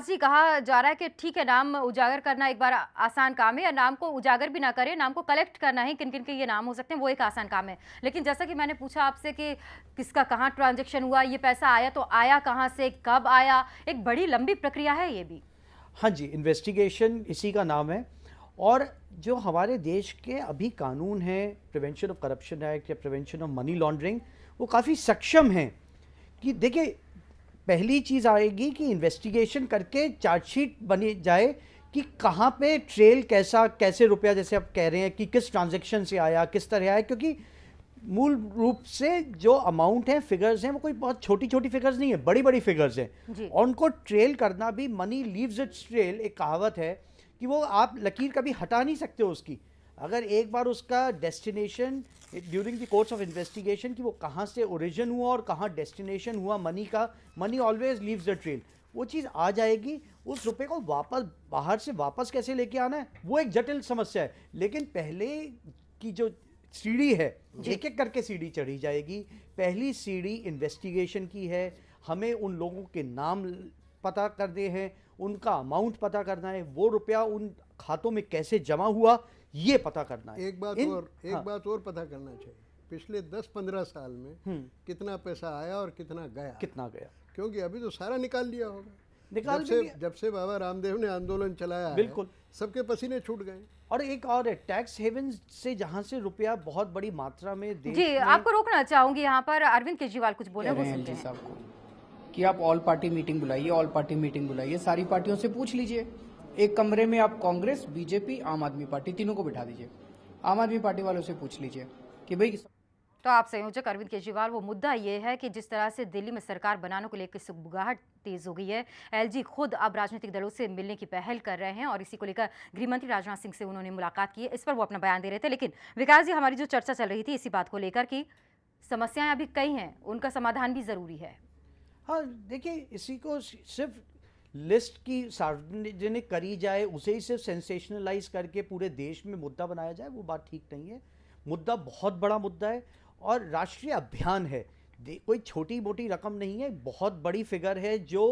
जी कहा जा रहा है कि ठीक है, नाम उजागर करना एक बार आसान काम है, या नाम को उजागर भी ना करें, नाम को कलेक्ट करना है, किन किन के ये नाम हो सकते हैं, वो एक आसान काम है। लेकिन जैसा कि मैंने पूछा आपसे कि किसका कहाँ ट्रांजैक्शन हुआ, ये पैसा आया तो आया कहाँ से, कब आया, एक बड़ी लंबी प्रक्रिया है ये भी। हाँ जी, इन्वेस्टिगेशन इसी का नाम है। और जो हमारे देश के अभी कानून हैं, प्रिवेंशन ऑफ करप्शन एक्ट या प्रिवेंशन ऑफ मनी लॉन्ड्रिंग, वो काफ़ी सक्षम हैं कि देखिए, पहली चीज़ आएगी कि इन्वेस्टिगेशन करके चार्जशीट बनी जाए कि कहाँ पे ट्रेल कैसा, कैसे रुपया, जैसे आप कह रहे हैं कि किस ट्रांजैक्शन से आया, किस तरह आया, क्योंकि मूल रूप से जो अमाउंट है, फिगर्स हैं, वो कोई बहुत छोटी छोटी फिगर्स नहीं है, बड़ी बड़ी फिगर्स हैं, और उनको ट्रेल करना भी, मनी लीव्स इट्स ट्रेल, एक कहावत है कि वो आप लकीर कभी हटा नहीं सकते हो उसकी। अगर एक बार उसका destination during the course of investigation कि वो कहाँ से ओरिजिन हुआ और कहाँ डेस्टिनेशन हुआ मनी का, money always leaves the trail, वो चीज़ आ जाएगी। उस रुपए को वापस बाहर से वापस कैसे लेके आना है, वो एक जटिल समस्या है। लेकिन पहले की जो सीढ़ी है, एक एक करके सीढ़ी चढ़ी जाएगी। पहली सीढ़ी इन्वेस्टिगेशन की है, हमें उन लोगों के नाम पता करने हैं, उनका अमाउंट पता करना है, वो रुपया उन खातों में कैसे जमा हुआ ये पता करना है। एक बात और पता करना चाहिए, पिछले 10-15 साल में कितना पैसा आया और कितना गया, क्योंकि अभी तो सारा निकाल लिया होगा। जब से बाबा रामदेव ने आंदोलन चलाया बिल्कुल है, सबके पसीने छूट गए। और एक और है, टैक्स हेवन से जहां से रुपया बहुत बड़ी मात्रा में देश जी में, आपको रोकना चाहूंगी यहाँ पर, अरविंद केजरीवाल कुछ बोले, वो सुनते हैं। साहब को कि आप ऑल पार्टी मीटिंग बुलाइए, ऑल पार्टी मीटिंग बुलाइए, सारी पार्टियों से पूछ लीजिए। एक कमरे में आप कांग्रेस, बीजेपी, आम आदमी पार्टी तीनों को बिठा दीजिए। आम आदमी पार्टी वालों से पूछ लीजिए कि भाई। तो आप संयोजक अरविंद केजरीवाल, वो मुद्दा ये है कि जिस तरह से दिल्ली में सरकार बनाने को लेकर सुगबुगाहट तेज हो गई है, एलजी खुद अब राजनीतिक दलों से मिलने की पहल कर रहे हैं और इसी को लेकर गृहमंत्री राजनाथ सिंह से उन्होंने मुलाकात की है, इस पर वो अपना बयान दे रहे थे। लेकिन विकास जी, हमारी जो चर्चा चल रही थी इसी बात को लेकर कि समस्याएं अभी कई हैं, उनका समाधान भी जरूरी है। हाँ देखिए, इसी को सिर्फ लिस्ट की सार्वजनिक करी जाए, उसे ही सिर्फ सेंसेशनलाइज करके पूरे देश में मुद्दा बनाया जाए, वो बात ठीक नहीं है। मुद्दा बहुत बड़ा मुद्दा है और राष्ट्रीय अभियान है, कोई छोटी मोटी रकम नहीं है, बहुत बड़ी फिगर है जो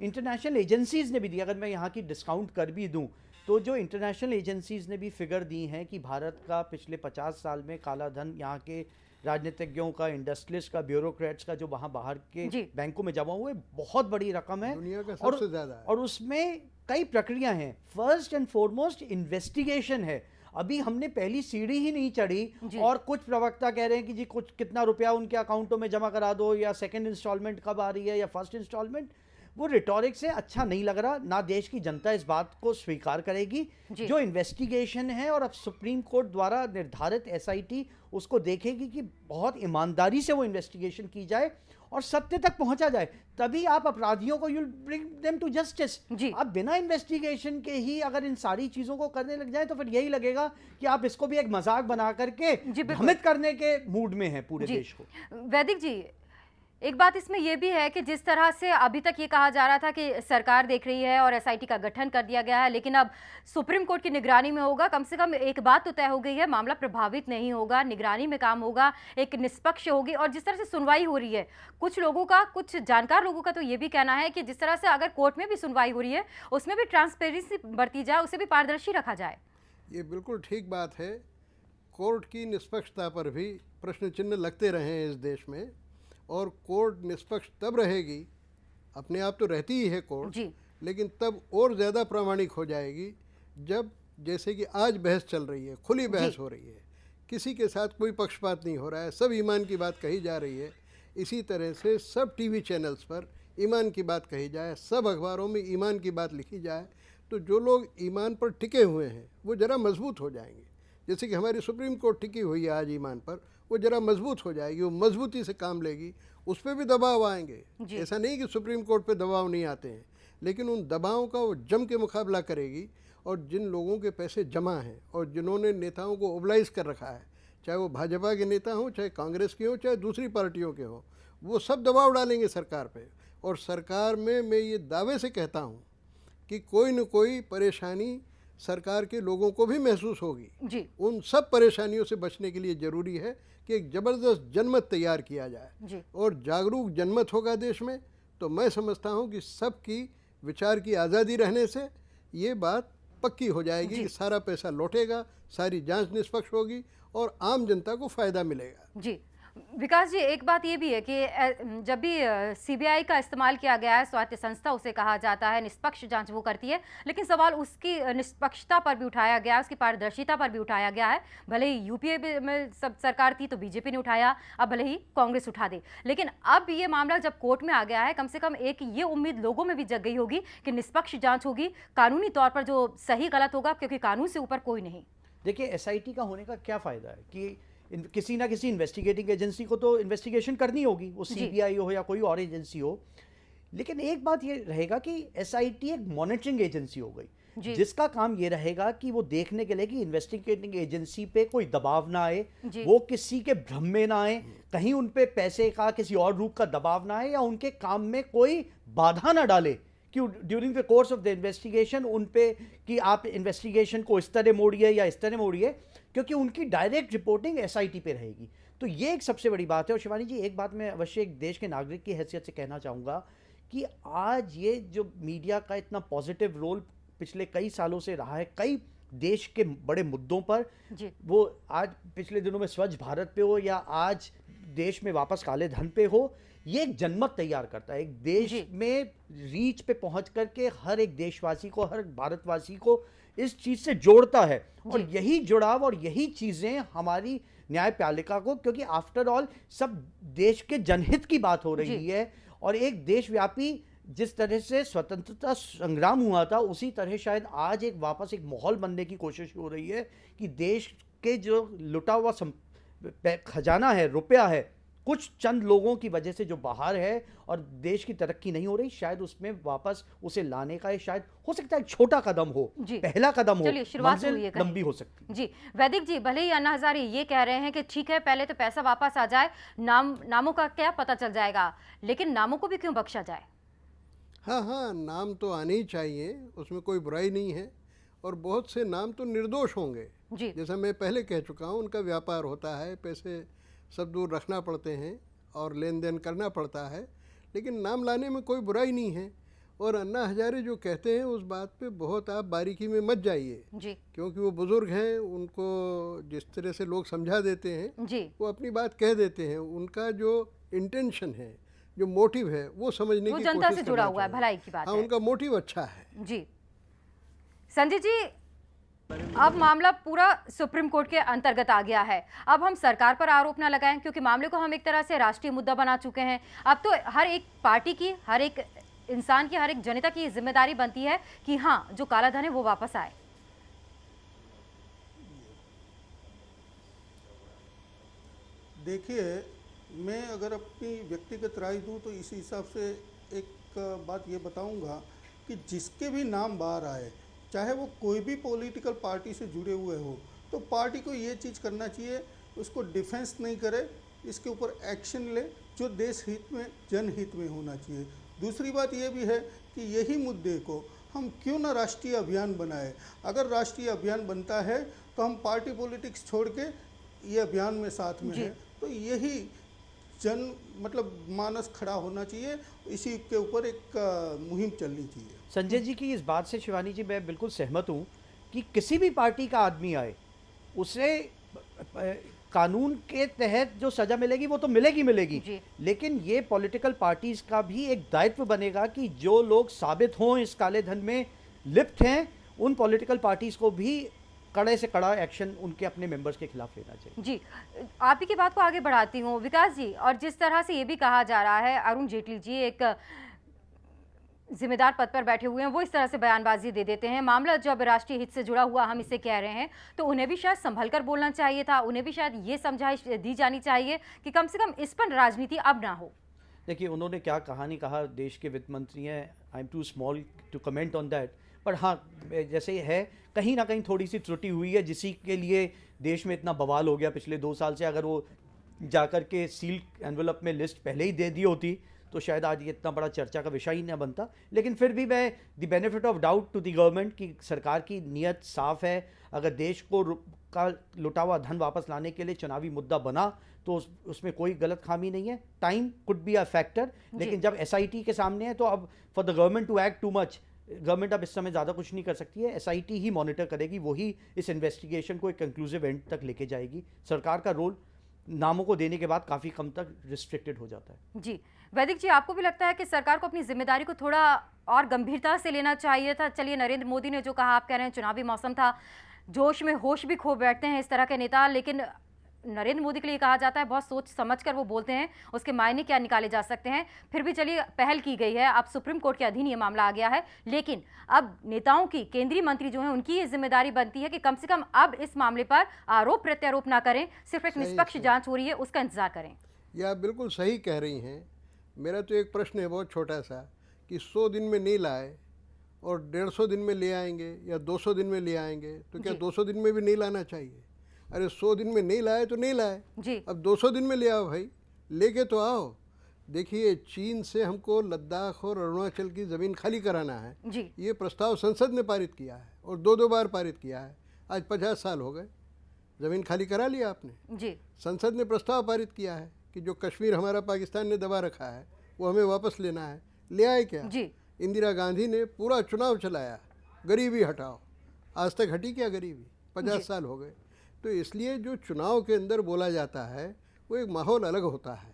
इंटरनेशनल एजेंसीज ने भी दी। अगर मैं यहाँ की डिस्काउंट कर भी दूँ तो जो इंटरनेशनल एजेंसीज ने भी फिगर दी हैं कि भारत का पिछले 50 साल में काला धन, यहाँ के राजनीतिज्ञों का, इंडस्ट्रियलिस्ट का, ब्यूरोक्रेट्स का, जो वहाँ बाहर के बैंकों में जमा हुए, बहुत बड़ी रकम है, दुनिया का सबसे ज्यादा है। और उसमें कई प्रक्रिया हैं। फर्स्ट एंड फॉरमोस्ट इन्वेस्टिगेशन है। अभी हमने पहली सीढ़ी ही नहीं चढ़ी और कुछ प्रवक्ता कह रहे हैं कि जी कुछ कितना रुपया उनके अकाउंटों में जमा करा दो, या सेकंड इंस्टॉलमेंट कब आ रही है, या फर्स्ट इंस्टॉलमेंट। वो रिटोरिक से अच्छा नहीं लग रहा, ना देश की जनता इस बात को स्वीकार करेगी। जो इन्वेस्टिगेशन है, और अब सुप्रीम कोर्ट द्वारा निर्धारित एसआईटी उसको देखेगी कि बहुत ईमानदारी से वो इन्वेस्टिगेशन की जाए और सत्य तक पहुंचा जाए, तभी आप अपराधियों को you bring them to justice. आप बिना इन्वेस्टिगेशन के ही अगर इन सारी चीजों को करने लग जाए तो फिर यही लगेगा कि आप इसको भी एक मजाक बना करके भ्रमित करने के मूड में है पूरे देश को। वैदिक जी, एक बात इसमें यह भी है कि जिस तरह से अभी तक ये कहा जा रहा था कि सरकार देख रही है और एसआईटी का गठन कर दिया गया है, लेकिन अब सुप्रीम कोर्ट की निगरानी में होगा, कम से कम एक बात तो तय हो गई है, मामला प्रभावित नहीं होगा, निगरानी में काम होगा, एक निष्पक्ष होगी। और जिस तरह से सुनवाई हो रही है, कुछ लोगों का, कुछ जानकार लोगों का तो ये भी कहना है कि जिस तरह से अगर कोर्ट में भी सुनवाई हो रही है उसमें भी ट्रांसपेरेंसी बरती जाए, उसे भी पारदर्शी रखा जाए। ये बिल्कुल ठीक बात है। कोर्ट की निष्पक्षता पर भी प्रश्न चिन्ह लगते रहे हैं इस देश में, और कोर्ट निष्पक्ष तब रहेगी, अपने आप तो रहती ही है कोर्ट, लेकिन तब और ज़्यादा प्रामाणिक हो जाएगी जब, जैसे कि आज बहस चल रही है, खुली बहस हो रही है, किसी के साथ कोई पक्षपात नहीं हो रहा है, सब ईमान की बात कही जा रही है। इसी तरह से सब टीवी चैनल्स पर ईमान की बात कही जाए, सब अखबारों में ईमान की बात लिखी जाए, तो जो लोग ईमान पर टिके हुए हैं वो ज़रा मजबूत हो जाएंगे। जैसे कि हमारी सुप्रीम कोर्ट टिकी हुई है आज ईमान पर, वो जरा मजबूत हो जाएगी, वो मजबूती से काम लेगी, उस पर भी दबाव आएंगे। ऐसा नहीं कि सुप्रीम कोर्ट पे दबाव नहीं आते हैं, लेकिन उन दबावों का वो जम के मुकाबला करेगी। और जिन लोगों के पैसे जमा हैं और जिन्होंने नेताओं को ओबलाइज कर रखा है, चाहे वो भाजपा के नेता हों, चाहे कांग्रेस के हों, चाहे दूसरी पार्टियों के हों, वो सब दबाव डालेंगे सरकार पर। और सरकार में मैं ये दावे से कहता हूँ कि कोई न कोई परेशानी सरकार के लोगों को भी महसूस होगी। उन सब परेशानियों से बचने के लिए ज़रूरी है कि एक ज़बरदस्त जनमत तैयार किया जाए, और जागरूक जनमत होगा देश में, तो मैं समझता हूँ कि सबकी विचार की आज़ादी रहने से ये बात पक्की हो जाएगी कि सारा पैसा लौटेगा, सारी जांच निष्पक्ष होगी और आम जनता को फ़ायदा मिलेगा। जी विकास जी, एक बात ये भी है कि जब भी सीबीआई का इस्तेमाल किया गया है, स्वायत्त संस्था उसे कहा जाता है, निष्पक्ष जांच वो करती है, लेकिन सवाल उसकी निष्पक्षता पर भी उठाया गया है, उसकी पारदर्शिता पर भी उठाया गया है। भले ही यूपीए में सब सरकार थी तो बीजेपी ने उठाया, अब भले ही कांग्रेस उठा दे, लेकिन अब ये मामला जब कोर्ट में आ गया है, कम से कम एक ये उम्मीद लोगों में भी जग गई होगी कि निष्पक्ष जाँच होगी, कानूनी तौर पर जो सही गलत होगा, क्योंकि कानून से ऊपर कोई नहीं। देखिए, एसआईटी का होने का क्या फ़ायदा है कि किसी ना किसी इन्वेस्टिगेटिंग एजेंसी को तो इन्वेस्टिगेशन करनी होगी, वो सीबीआई हो या कोई और एजेंसी हो। लेकिन एक बात ये रहेगा कि एसआईटी एक मॉनिटरिंग एजेंसी हो गई, जिसका काम ये रहेगा कि वो देखने के लिए कि इन्वेस्टिगेटिंग एजेंसी पे कोई दबाव ना आए, वो किसी के भ्रम में ना आए, कहीं उन पे पैसे का किसी और रूप का दबाव ना आए, या उनके काम में कोई बाधा ना डाले कि during the course of the investigation उन पे कि आप इन्वेस्टिगेशन को इस तरह मोड़िए या इस तरह मोड़िए, क्योंकि उनकी डायरेक्ट रिपोर्टिंग एसआईटी पे रहेगी। तो ये एक सबसे बड़ी बात है। और शिवानी जी, एक बात मैं अवश्य एक देश के नागरिक की हैसियत से कहना चाहूँगा कि आज ये जो मीडिया का इतना पॉजिटिव रोल पिछले कई सालों से रहा है, कई देश के बड़े मुद्दों पर, वो आज पिछले दिनों में स्वच्छ भारत पे हो या आज देश में वापस काले धन पे हो, ये एक जनमत तैयार करता है। एक देश में रीच पे पहुंच करके हर एक देशवासी को, हर भारतवासी को इस चीज से जोड़ता है। और यही जुड़ाव और यही चीजें हमारी न्यायपालिका को, क्योंकि आफ्टर ऑल सब देश के जनहित की बात हो रही है, और एक देशव्यापी जिस तरह से स्वतंत्रता संग्राम हुआ था, उसी तरह शायद आज एक वापस एक माहौल बनने की कोशिश हो रही है कि देश के जो लुटा हुआ खजाना है, रुपया है, कुछ चंद लोगों की वजह से जो बाहर है और देश की तरक्की नहीं हो रही, शायद उसमें वापस उसे लाने का शायद हो सकता है छोटा कदम हो, पहला कदम हो, मंजिल लंबी हो सकती। जी वैदिक जी, भले ही अन्ना हजारे ये कह रहे हैं कि ठीक है पहले तो पैसा वापस आ जाए, नामों का क्या पता चल जाएगा, लेकिन नामों को भी क्यों बख्शा जाए? हाँ, नाम तो आने ही चाहिए, उसमें कोई बुराई नहीं है, और बहुत से नाम तो निर्दोष होंगे। जैसा मैं पहले कह चुका हूँ, उनका व्यापार होता है, पैसे सब दूर रखना पड़ते हैं और लेन देन करना पड़ता है, लेकिन नाम लाने में कोई बुराई नहीं है। और अन्ना हजारे जो कहते हैं उस बात पे बहुत आप बारीकी में मत जाइए, क्योंकि वो बुजुर्ग हैं, उनको जिस तरह से लोग समझा देते हैं वो अपनी बात कह देते हैं। उनका जो इंटेंशन है, जो मोटिव है, वो समझने की जनता से जुड़ा हुआ है, भलाई की बात है। उनका मोटिव अच्छा है। जी संजय जी, अब मामला पूरा सुप्रीम कोर्ट के अंतर्गत आ गया है। अब हम सरकार पर आरोप ना लगाएं, क्योंकि मामले को हम एक तरह से राष्ट्रीय मुद्दा बना चुके हैं। अब तो हर एक पार्टी की, हर एक इंसान की, हर एक जनता की जिम्मेदारी बनती है कि हाँ, जो काला धन है वो वापस आए। देखिए, मैं अगर अपनी व्यक्तिगत राय दूं तो इस हिसाब से एक बात ये बताऊंगा कि जिसके भी नाम बाहर आए, चाहे वो कोई भी पॉलिटिकल पार्टी से जुड़े हुए हो, तो पार्टी को ये चीज़ करना चाहिए, उसको डिफेंस नहीं करे, इसके ऊपर एक्शन ले जो देश हित में, जनहित में होना चाहिए। दूसरी बात ये भी है कि यही मुद्दे को हम क्यों ना राष्ट्रीय अभियान बनाए। अगर राष्ट्रीय अभियान बनता है तो हम पार्टी पॉलिटिक्स छोड़ के ये अभियान में साथ में है, तो यही मतलब मानस खड़ा होना चाहिए, इसी के ऊपर एक मुहिम चलनी चाहिए। संजय जी की इस बात से शिवानी जी मैं बिल्कुल सहमत हूँ कि किसी भी पार्टी का आदमी आए, उसे कानून के तहत जो सजा मिलेगी वो तो मिलेगी, लेकिन ये पॉलिटिकल पार्टीज का भी एक दायित्व बनेगा कि जो लोग साबित हों इस काले धन में लिप्त हैं, उन पॉलिटिकल पार्टीज को भी कड़े से कड़ा एक्शन उनके अपने मेंबर्स के खिलाफ लेना चाहिए। जी, आप ही की बात को आगे बढ़ाती हूँ विकास जी। और जिस तरह से ये भी कहा जा रहा है, अरुण जेटली जी एक जिम्मेदार पद पर बैठे हुए हैं, वो इस तरह से बयानबाजी दे देते हैं। मामला जब राष्ट्रीय हित से जुड़ा हुआ हम इसे कह रहे हैं, तो उन्हें भी शायद संभल कर बोलना चाहिए था, उन्हें भी शायद ये समझाइश दी जानी चाहिए कि कम से कम इस पर राजनीति अब ना हो। देखिए, उन्होंने क्या कहानी कहा, देश के वित्त मंत्री हैं, I am too small to comment on that, पर हाँ, जैसे है कहीं ना कहीं थोड़ी सी त्रुटि हुई है, जिसी के लिए देश में इतना बवाल हो गया पिछले 2 साल से। अगर वो जाकर के सील एनवेलप में लिस्ट पहले ही दे दी होती तो शायद आज ये इतना बड़ा चर्चा का विषय ही ना बनता। लेकिन फिर भी मैं the benefit of doubt to the government की सरकार की नीयत साफ है। अगर देश को का लुटा हुआ धन वापस लाने के लिए चुनावी मुद्दा बना तो उसमें कोई गलत खामी नहीं है। Time could be a factor, लेकिन जब एसआईटी के सामने है तो अब for the government to act too much, government अब इस समय ज़्यादा कुछ नहीं कर सकती है। एसआईटी ही मॉनिटर करेगी, वही इस इन्वेस्टिगेशन को एक कंक्लूसिव एंड तक लेके जाएगी। सरकार का रोल नामों को देने के बाद काफ़ी कम तक रिस्ट्रिक्टेड हो जाता है। जी वैदिक जी, आपको भी लगता है कि सरकार को अपनी जिम्मेदारी को थोड़ा और गंभीरता से लेना चाहिए था? चलिए, नरेंद्र मोदी ने जो कहा, आप कह रहे हैं चुनावी मौसम था, जोश में होश भी खो बैठते हैं इस तरह के नेता, लेकिन नरेंद्र मोदी के लिए कहा जाता है बहुत सोच समझकर वो बोलते हैं, उसके मायने क्या निकाले जा सकते हैं। फिर भी चलिए, पहल की गई है, अब सुप्रीम कोर्ट के अधीन ये मामला आ गया है, लेकिन अब नेताओं की, केंद्रीय मंत्री जो हैं, उनकी ये जिम्मेदारी बनती है कि कम से कम अब इस मामले पर आरोप प्रत्यारोप ना करें, सिर्फ एक निष्पक्ष जांच हो रही है उसका इंतजार करें। ये आप बिल्कुल सही कह रही हैं। मेरा तो एक प्रश्न है बहुत छोटा सा, कि 100 दिन में नहीं लाए और 150 दिन में ले आएंगे या 200 दिन में ले आएंगे, तो क्या 200 दिन में भी नहीं लाना चाहिए? अरे 100 दिन में नहीं लाए तो नहीं लाए जी। अब 200 दिन में ले आओ भाई, लेके तो आओ। देखिए, चीन से हमको लद्दाख और अरुणाचल की ज़मीन खाली कराना है जी। ये प्रस्ताव संसद ने पारित किया है और 2-2 बार पारित किया है। आज 50 साल हो गए, ज़मीन खाली करा लिया आपने। जी। संसद ने प्रस्ताव पारित किया है कि जो कश्मीर हमारा पाकिस्तान ने दबा रखा है वो हमें वापस लेना है। ले आए क्या? जी। इंदिरा गांधी ने पूरा चुनाव चलाया, गरीबी हटाओ। आज तक हटी क्या गरीबी? 50 साल हो गए। तो इसलिए जो चुनाव के अंदर बोला जाता है वो एक माहौल अलग होता है।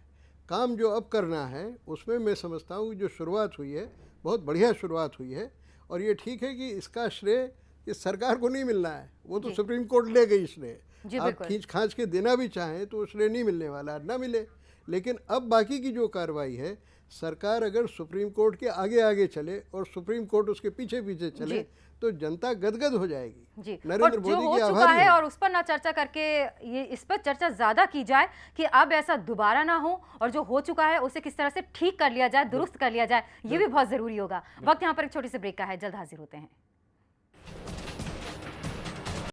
काम जो अब करना है उसमें मैं समझता हूँ जो शुरुआत हुई है बहुत बढ़िया शुरुआत हुई है, और ये ठीक है कि इसका श्रेय इस सरकार को नहीं मिलना है, वो तो सुप्रीम कोर्ट ले गई श्रेय। आप खींच खांच के देना भी चाहें तो श्रेय नहीं मिलने वाला, ना मिले। लेकिन अब बाकी की जो कार्रवाई है, सरकार अगर सुप्रीम कोर्ट के आगे आगे चले और सुप्रीम कोर्ट उसके पीछे पीछे चले तो जनता गदगद हो जाएगी। जी। नरेंद्र और जो मोदी हो की चुका आभारी है है। और उस पर ना चर्चा करके ये इस पर चर्चा ज्यादा की जाए कि अब ऐसा दोबारा ना हो, और जो हो चुका है उसे किस तरह से ठीक कर लिया जाए, दुरुस्त कर लिया जाए, ये भी बहुत जरूरी होगा। वक्त यहाँ पर एक छोटी सी ब्रेक का है, जल्द हाजिर होते हैं।